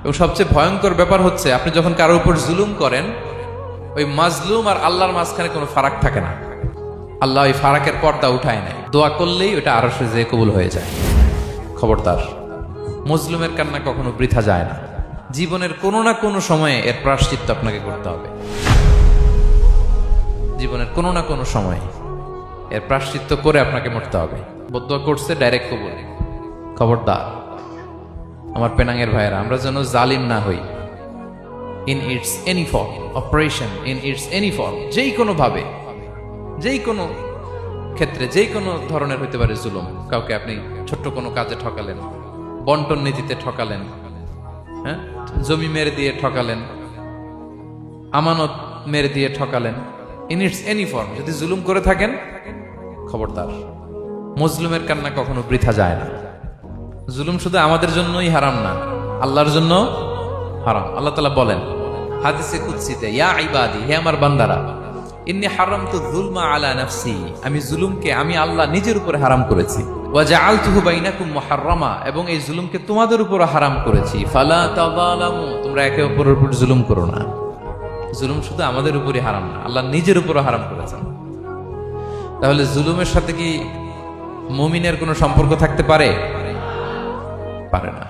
এবং সবচেয়ে ভয়ঙ্কর ব্যাপার হচ্ছে আপনি যখন কারোর উপর জুলুম করেন, ওই মাজলুম আর আল্লাহর মাঝখানে কোনো ফারাক থাকে না। আল্লাহ ওই ফারাকের পর্দা উঠায় নেয়, দোয়া করলেই ওটা আরশে যেয়ে কবুল হয়ে যায়। খবরদার, মজলুমের কান্না কখনো বৃথা যায় না। জীবনের কোনো না কোনো সময়ে এর প্রায়শ্চিত্ত আপনাকে করতে হবে। জীবনের কোনো না কোনো সময়ে এর প্রায়শ্চিত্ত করে আপনাকে মরতে হবে। বদদোয়া করছে, ডাইরেক্ট কবুল। খবরদার আমার পেনাঙ্গের ভাইয়েরা, আমরা যেন জালিম না হই। In it's any form, operation in it's any form, যেই কোনো ভাবে, যেই কোনো ক্ষেত্রে, যেই কোনো ধরনের হইতে পারে জুলুম। কাউকে আপনি ছোট্ট কোনো কাজে ঠকালেন, বন্টন নীতিতে ঠকালেন, হ্যাঁ, জমি মেরে দিয়ে ঠকালেন, আমানত মেরে দিয়ে ঠকালেন, ইন ইটস এনি ফর্ম যদি জুলুম করে থাকেন, খবরদার, মজলুমের কান্না কখনো বৃথা যায় না। জুলুম শুধু আমাদের জন্যই হারাম না, আল্লাহর জন্য হারাম। আল্লাহ তাআলা বলেন হাদিসে কুদসিতে, ইয়া ইবাদি, হে আমার বান্দারা, ইন্নী হারামতু যুলমা আলা নাফসি, আমি জুলুমকে আমি আল্লাহ নিজের উপরে হারাম করেছি। ওয়া জাআলতুহু বাইনাকুম মুহাররামা, এবং এই জুলুমকে তোমাদের উপর হারাম করেছি। ফালা তাযালামু, তোমরা একে অপরের উপর জুলুম করো না। জুলুম শুধু আমাদের উপরই হারাম না, আল্লাহ নিজের উপরও হারাম করেছেন। তাহলে জুলুমের সাথে কি মুমিনের কোনো সম্পর্ক থাকতে পারে? পারে না।